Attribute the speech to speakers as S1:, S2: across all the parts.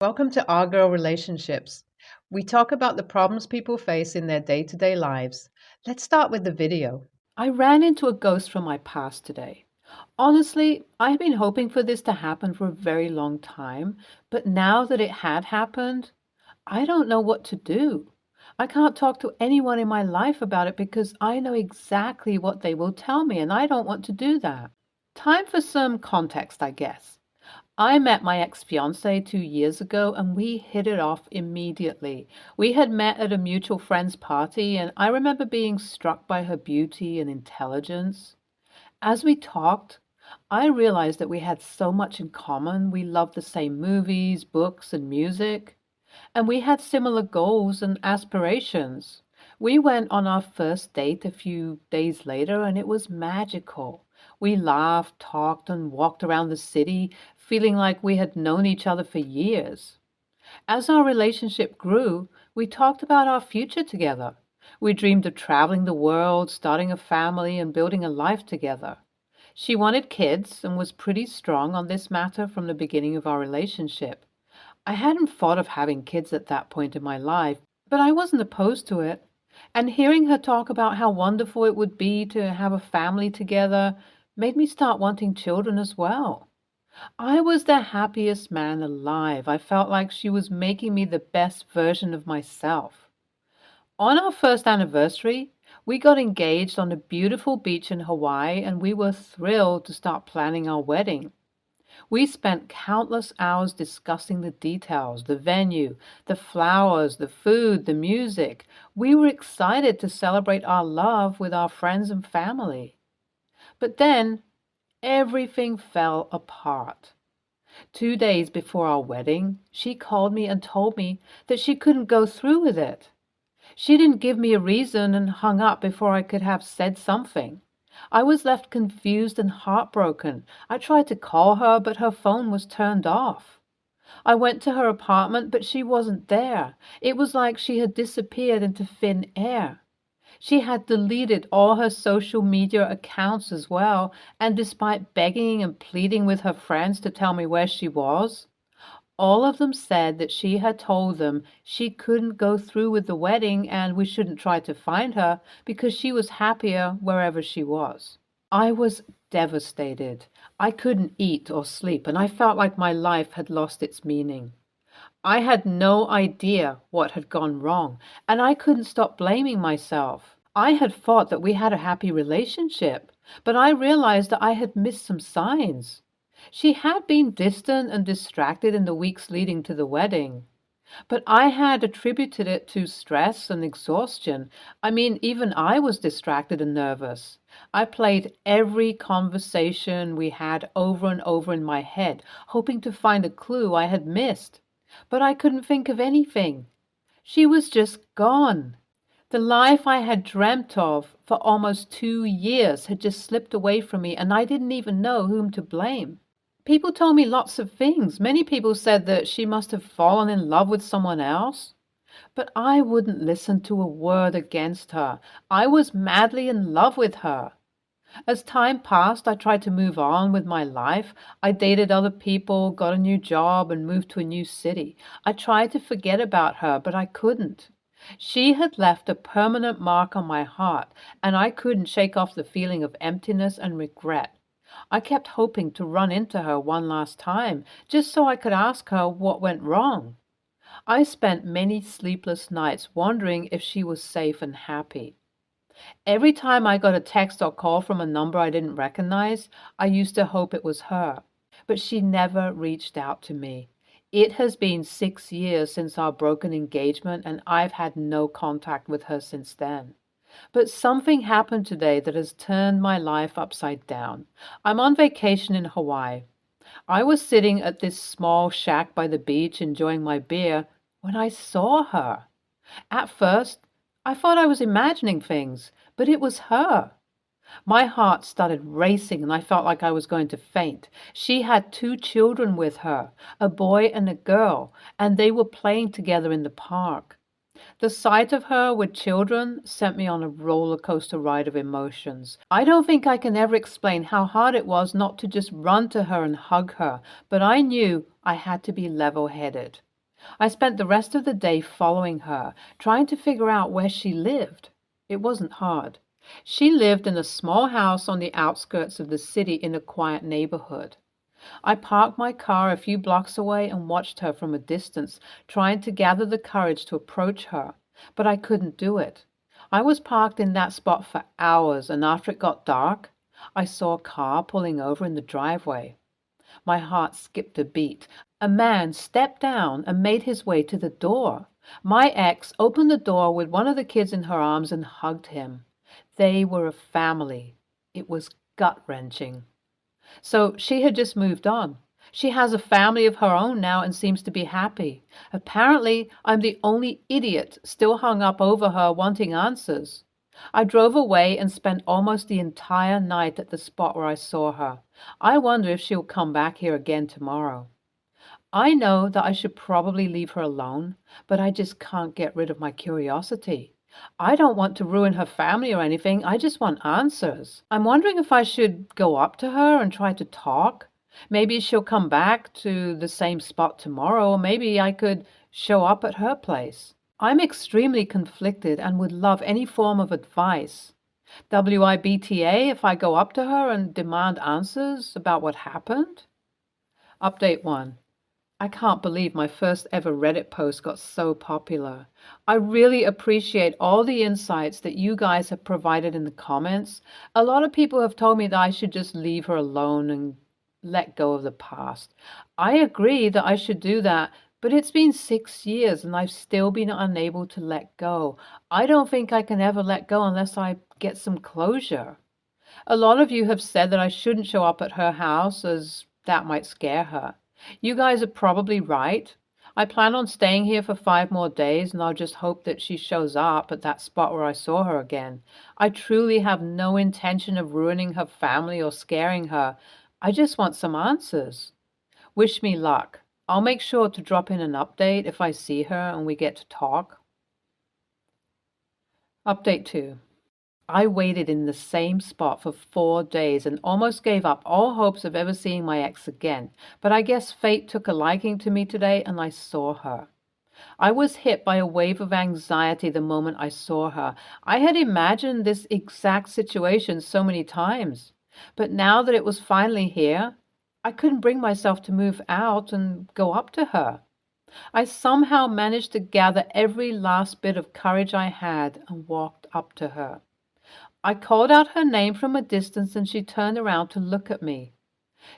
S1: Welcome to Our Girl Relationships. We talk about the problems people face in their day to day lives. Let's start with the video.
S2: I ran into a ghost from my past today. Honestly, I have been hoping for this to happen for a very long time, but now that it had happened, I don't know what to do. I can't talk to anyone in my life about it because I know exactly what they will tell me, and I don't want to do that. Time for some context, I guess. I met my ex-fiancé 2 years ago and we hit it off immediately. We had met at a mutual friend's party and I remember being struck by her beauty and intelligence. As we talked, I realized that we had so much in common. We loved the same movies, books, and music, and we had similar goals and aspirations. We went on our first date a few days later, and it was magical. We laughed, talked, and walked around the city, feeling like we had known each other for years. As our relationship grew, we talked about our future together. We dreamed of traveling the world, starting a family, and building a life together. She wanted kids and was pretty strong on this matter from the beginning of our relationship. I hadn't thought of having kids at that point in my life, but I wasn't opposed to it. And hearing her talk about how wonderful it would be to have a family together made me start wanting children as well. I was the happiest man alive. I felt like she was making me the best version of myself. On our first anniversary, we got engaged on a beautiful beach in Hawaii and we were thrilled to start planning our wedding. We spent countless hours discussing the details, the venue, the flowers, the food, the music. We were excited to celebrate our love with our friends and family. But then everything fell apart. 2 days before our wedding, she called me and told me that she couldn't go through with it. She didn't give me a reason and hung up before I could have said something. I was left confused and heartbroken. I tried to call her, but her phone was turned off. I went to her apartment, but she wasn't there. It was like she had disappeared into thin air. She had deleted all her social media accounts as well, and despite begging and pleading with her friends to tell me where she was, all of them said that she had told them she couldn't go through with the wedding and we shouldn't try to find her because she was happier wherever she was. I was devastated. I couldn't eat or sleep, and I felt like my life had lost its meaning. I had no idea what had gone wrong, and I couldn't stop blaming myself. I had thought that we had a happy relationship, but I realized that I had missed some signs. She had been distant and distracted in the weeks leading to the wedding, but I had attributed it to stress and exhaustion. I mean, even I was distracted and nervous. I played every conversation we had over and over in my head, hoping to find a clue I had missed, but I couldn't think of anything. She was just gone. The life I had dreamt of for almost 2 years had just slipped away from me, and I didn't even know whom to blame. People told me lots of things. Many people said that she must have fallen in love with someone else. But I wouldn't listen to a word against her. I was madly in love with her. As time passed, I tried to move on with my life. I dated other people, got a new job, and moved to a new city. I tried to forget about her, but I couldn't. She had left a permanent mark on my heart, and I couldn't shake off the feeling of emptiness and regret. I kept hoping to run into her one last time, just so I could ask her what went wrong. I spent many sleepless nights wondering if she was safe and happy. Every time I got a text or call from a number I didn't recognize, I used to hope it was her. But she never reached out to me. It has been 6 years since our broken engagement, and I've had no contact with her since then. But something happened today that has turned my life upside down. I'm on vacation in Hawaii. I was sitting at this small shack by the beach enjoying my beer when I saw her. At first, I thought I was imagining things, but it was her. My heart started racing and I felt like I was going to faint. She had 2 children with her, a boy and a girl, and they were playing together in the park. The sight of her with children sent me on a roller coaster ride of emotions. I don't think I can ever explain how hard it was not to just run to her and hug her, but I knew I had to be level-headed. I spent the rest of the day following her, trying to figure out where she lived. It wasn't hard. She lived in a small house on the outskirts of the city in a quiet neighborhood. I parked my car a few blocks away and watched her from a distance, trying to gather the courage to approach her, but I couldn't do it. I was parked in that spot for hours, and after it got dark, I saw a car pulling over in the driveway. My heart skipped a beat. A man stepped down and made his way to the door. My ex opened the door with one of the kids in her arms and hugged him. They were a family. It was gut-wrenching. So she had just moved on. She has a family of her own now and seems to be happy. Apparently, I'm the only idiot still hung up over her wanting answers. I drove away and spent almost the entire night at the spot where I saw her. I wonder if she'll come back here again tomorrow. I know that I should probably leave her alone, but I just can't get rid of my curiosity. I don't want to ruin her family or anything. I just want answers. I'm wondering if I should go up to her and try to talk. Maybe she'll come back to the same spot tomorrow, or maybe I could show up at her place. I'm extremely conflicted and would love any form of advice. WIBTA if I go up to her and demand answers about what happened? Update 1. I can't believe my first ever Reddit post got so popular. I really appreciate all the insights that you guys have provided in the comments. A lot of people have told me that I should just leave her alone and let go of the past. I agree that I should do that, but it's been 6 years and I've still been unable to let go. I don't think I can ever let go unless I get some closure. A lot of you have said that I shouldn't show up at her house as that might scare her. You guys are probably right. I plan on staying here for 5 more days, and I'll just hope that she shows up at that spot where I saw her again. I truly have no intention of ruining her family or scaring her. I just want some answers. Wish me luck. I'll make sure to drop in an update if I see her and we get to talk. Update 2. I waited in the same spot for 4 days and almost gave up all hopes of ever seeing my ex again, but I guess fate took a liking to me today and I saw her. I was hit by a wave of anxiety the moment I saw her. I had imagined this exact situation so many times, but now that it was finally here, I couldn't bring myself to move out and go up to her. I somehow managed to gather every last bit of courage I had and walked up to her. I called out her name from a distance and she turned around to look at me.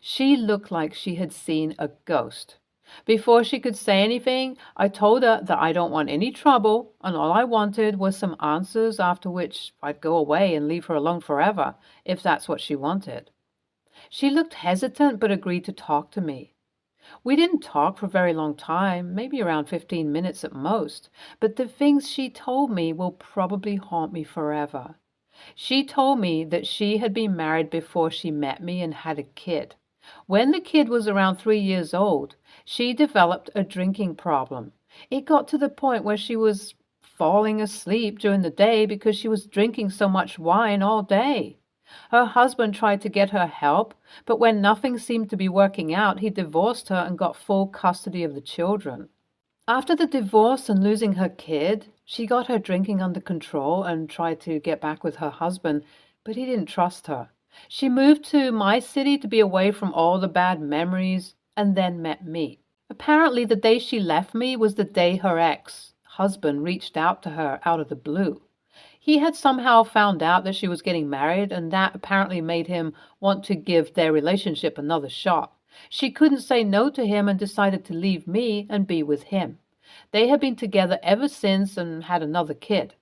S2: She looked like she had seen a ghost. Before she could say anything, I told her that I don't want any trouble and all I wanted was some answers, after which I'd go away and leave her alone forever, if that's what she wanted. She looked hesitant but agreed to talk to me. We didn't talk for a very long time, maybe around 15 minutes at most, but the things she told me will probably haunt me forever. She told me that she had been married before she met me and had a kid. When the kid was around 3 years old, she developed a drinking problem. It got to the point where she was falling asleep during the day because she was drinking so much wine all day. Her husband tried to get her help, but when nothing seemed to be working out, he divorced her and got full custody of the children. After the divorce and losing her kid, she got her drinking under control and tried to get back with her husband, but he didn't trust her. She moved to my city to be away from all the bad memories and then met me. Apparently, the day she left me was the day her ex-husband reached out to her out of the blue. He had somehow found out that she was getting married, and that apparently made him want to give their relationship another shot. She couldn't say no to him and decided to leave me and be with him. They had been together ever since and had another kid.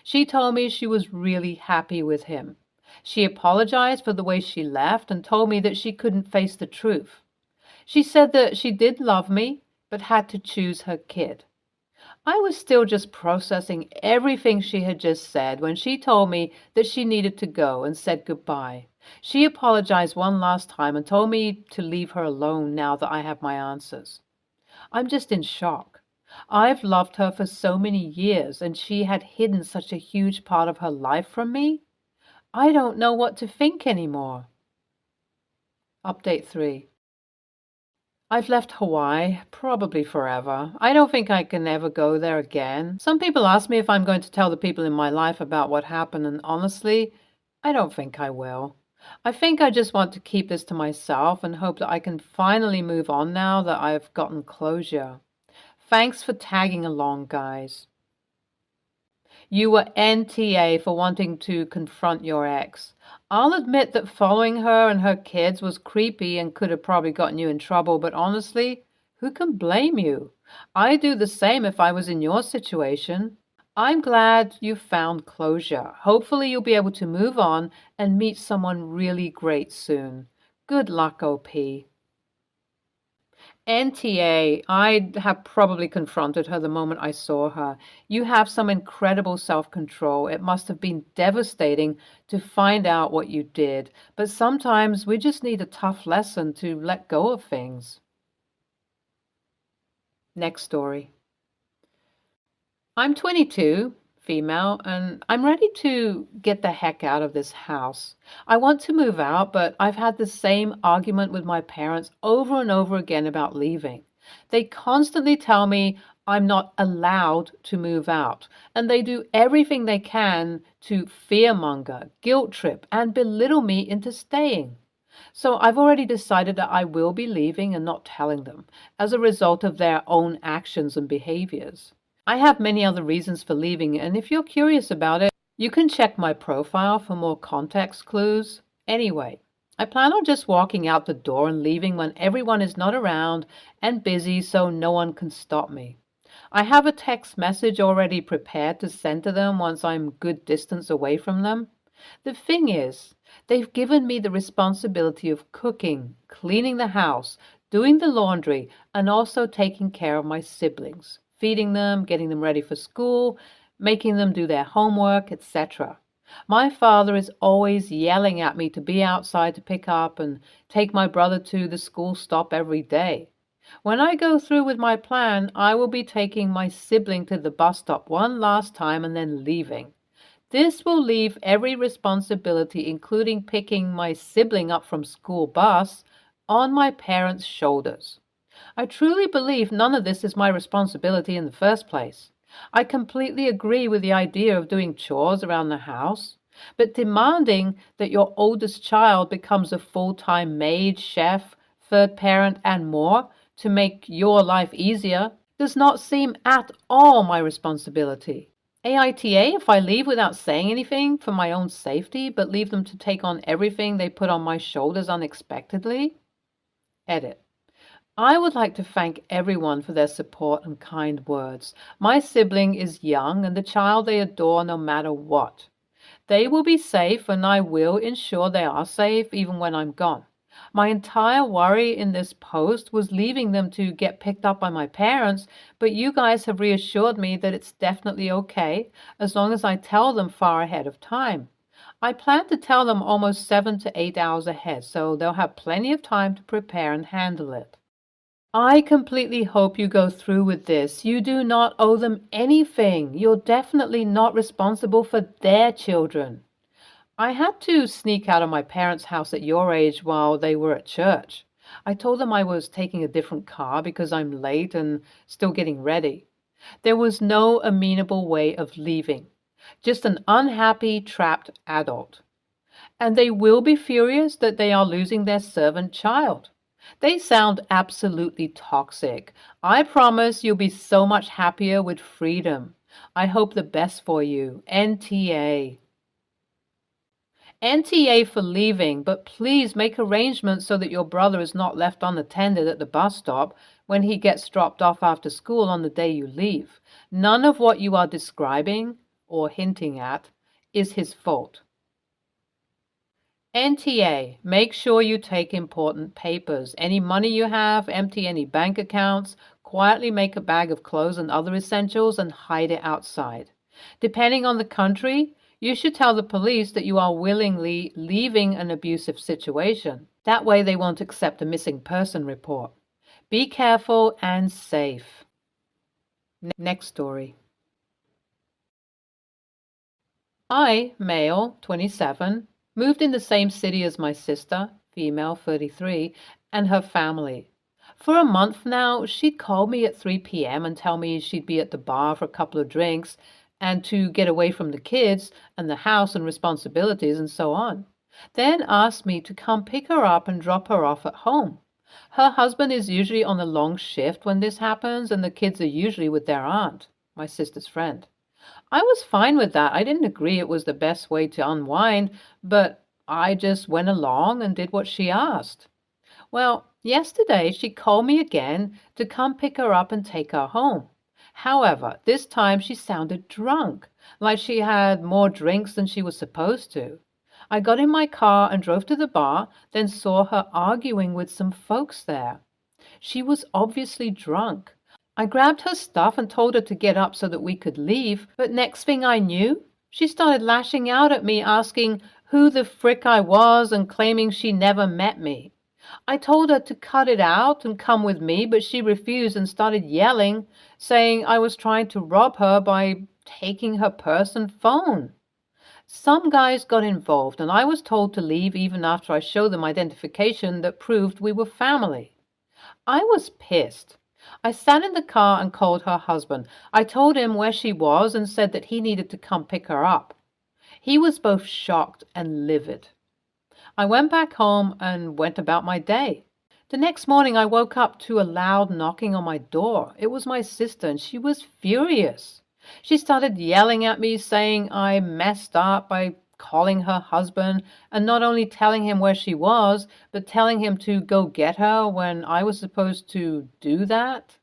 S2: She told me she was really happy with him. She apologized for the way she left and told me that she couldn't face the truth. She said that she did love me, but had to choose her kid. I was still just processing everything she had just said when she told me that she needed to go and said goodbye. She apologized one last time and told me to leave her alone now that I have my answers. I'm just in shock. I've loved her for so many years, and she had hidden such a huge part of her life from me. I don't know what to think anymore. Update 3. I've left Hawaii, probably forever. I don't think I can ever go there again. Some people ask me if I'm going to tell the people in my life about what happened, and honestly, I don't think I will. I think I just want to keep this to myself and hope that I can finally move on now that I've gotten closure. Thanks for tagging along, guys. You were NTA for wanting to confront your ex. I'll admit that following her and her kids was creepy and could have probably gotten you in trouble, but honestly, who can blame you? I'd do the same if I was in your situation. I'm glad you found closure. Hopefully, you'll be able to move on and meet someone really great soon. Good luck, OP. NTA, I'd have probably confronted her the moment I saw her. You have some incredible self-control. It must have been devastating to find out what you did, but sometimes we just need a tough lesson to let go of things. Next story. I'm 22, female, and I'm ready to get the heck out of this house. I want to move out, but I've had the same argument with my parents over and over again about leaving. They constantly tell me I'm not allowed to move out, and they do everything they can to fearmonger, guilt trip, and belittle me into staying. So I've already decided that I will be leaving and not telling them as a result of their own actions and behaviors. I have many other reasons for leaving, and if you're curious about it, you can check my profile for more context clues. Anyway, I plan on just walking out the door and leaving when everyone is not around and busy so no one can stop me. I have a text message already prepared to send to them once I'm good distance away from them. The thing is, they've given me the responsibility of cooking, cleaning the house, doing the laundry, and also taking care of my siblings, feeding them, getting them ready for school, making them do their homework, etc. My father is always yelling at me to be outside to pick up and take my brother to the school stop every day. When I go through with my plan, I will be taking my sibling to the bus stop one last time and then leaving. This will leave every responsibility, including picking my sibling up from school bus, on my parents' shoulders. I truly believe none of this is my responsibility in the first place. I completely agree with the idea of doing chores around the house, but demanding that your oldest child becomes a full-time maid, chef, third parent, and more to make your life easier does not seem at all my responsibility. AITA if I leave without saying anything for my own safety, but leave them to take on everything they put on my shoulders unexpectedly? Edit. I would like to thank everyone for their support and kind words. My sibling is young and the child they adore no matter what. They will be safe and I will ensure they are safe even when I'm gone. My entire worry in this post was leaving them to get picked up by my parents, but you guys have reassured me that it's definitely okay as long as I tell them far ahead of time. I plan to tell them almost 7 to 8 hours ahead, so they'll have plenty of time to prepare and handle it. I completely hope you go through with this. You do not owe them anything. You're definitely not responsible for their children. I had to sneak out of my parents' house at your age while they were at church. I told them I was taking a different car because I'm late and still getting ready. There was no amenable way of leaving, just an unhappy, trapped adult. And they will be furious that they are losing their servant child. They sound absolutely toxic. I promise you'll be so much happier with freedom. I hope the best for you. NTA. NTA for leaving, but please make arrangements so that your brother is not left unattended at the bus stop when he gets dropped off after school on the day you leave. None of what you are describing or hinting at is his fault. NTA, make sure you take important papers. Any money you have, empty any bank accounts, quietly make a bag of clothes and other essentials and hide it outside. Depending on the country, you should tell the police that you are willingly leaving an abusive situation. That way they won't accept a missing person report. Be careful and safe. Next story. I, male, 27, moved in the same city as my sister, female, 33, and her family. For a month now, she'd call me at 3 p.m. and tell me she'd be at the bar for a couple of drinks and to get away from the kids and the house and responsibilities and so on. Then ask me to come pick her up and drop her off at home. Her husband is usually on a long shift when this happens, and the kids are usually with their aunt, my sister's friend. I was fine with that. I didn't agree it was the best way to unwind, but I just went along and did what she asked. Well, yesterday she called me again to come pick her up and take her home. However, this time she sounded drunk, like she had more drinks than she was supposed to. I got in my car and drove to the bar, then saw her arguing with some folks there. She was obviously drunk. I grabbed her stuff and told her to get up so that we could leave, but next thing I knew, she started lashing out at me, asking who the frick I was and claiming she never met me. I told her to cut it out and come with me, but she refused and started yelling, saying I was trying to rob her by taking her purse and phone. Some guys got involved, and I was told to leave even after I showed them identification that proved we were family. I was pissed. I sat in the car and called her husband. I told him where she was and said that he needed to come pick her up. He was both shocked and livid. I went back home and went about my day. The next morning I woke up to a loud knocking on my door. It was my sister, and she was furious. She started yelling at me, saying I messed up by calling her husband and not only telling him where she was, but telling him to go get her when I was supposed to do that.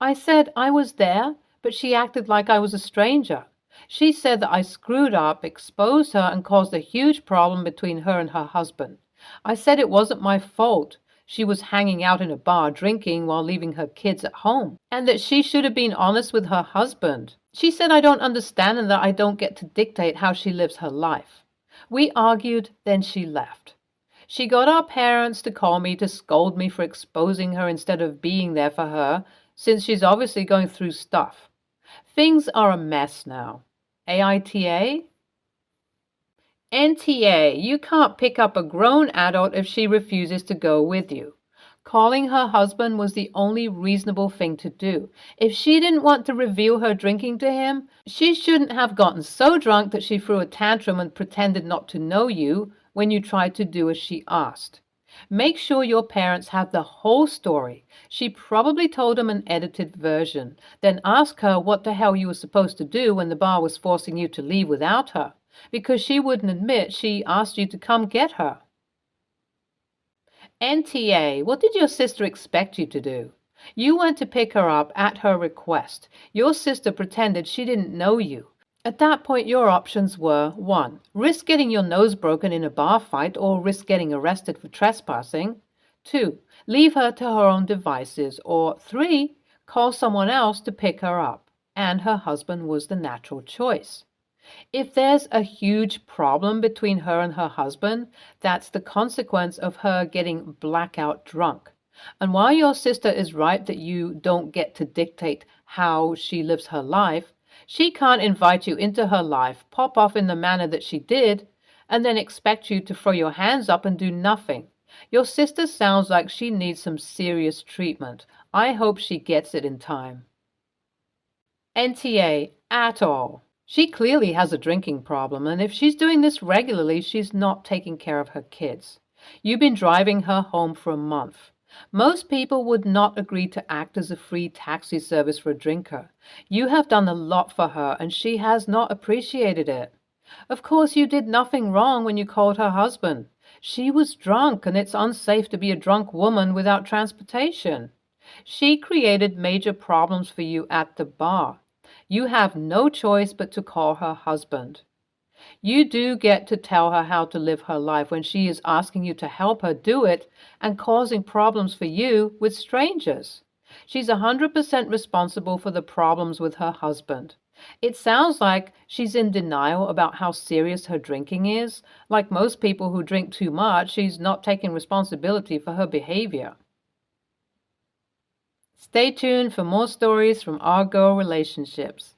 S2: I said I was there, but she acted like I was a stranger. She said that I screwed up, exposed her, and caused a huge problem between her and her husband. I said it wasn't my fault. She was hanging out in a bar drinking while leaving her kids at home, and that she should have been honest with her husband. She said I don't understand and that I don't get to dictate how she lives her life. We argued, then she left. She got our parents to call me to scold me for exposing her instead of being there for her, since she's obviously going through stuff. Things are a mess now. AITA? NTA, you can't pick up a grown adult if she refuses to go with you. Calling her husband was the only reasonable thing to do. If she didn't want to reveal her drinking to him, she shouldn't have gotten so drunk that she threw a tantrum and pretended not to know you when you tried to do as she asked. Make sure your parents have the whole story. She probably told them an edited version. Then ask her what the hell you were supposed to do when the bar was forcing you to leave without her, because she wouldn't admit she asked you to come get her. NTA, what did your sister expect you to do? You went to pick her up at her request. Your sister pretended she didn't know you. At that point, your options were 1. Risk getting your nose broken in a bar fight or risk getting arrested for trespassing. 2. Leave her to her own devices. Or 3. Call someone else to pick her up. And her husband was the natural choice. If there's a huge problem between her and her husband, that's the consequence of her getting blackout drunk. And while your sister is right that you don't get to dictate how she lives her life, she can't invite you into her life, pop off in the manner that she did, and then expect you to throw your hands up and do nothing. Your sister sounds like she needs some serious treatment. I hope she gets it in time. NTA, at all. She clearly has a drinking problem, and if she's doing this regularly, she's not taking care of her kids. You've been driving her home for a month. Most people would not agree to act as a free taxi service for a drinker. You have done a lot for her, and she has not appreciated it. Of course, you did nothing wrong when you called her husband. She was drunk, and it's unsafe to be a drunk woman without transportation. She created major problems for you at the bar. You have no choice but to call her husband. You do get to tell her how to live her life when she is asking you to help her do it and causing problems for you with strangers. She's 100% responsible for the problems with her husband. It sounds like she's in denial about how serious her drinking is. Like most people who drink too much, she's not taking responsibility for her behavior. Stay tuned for more stories from our girl relationships.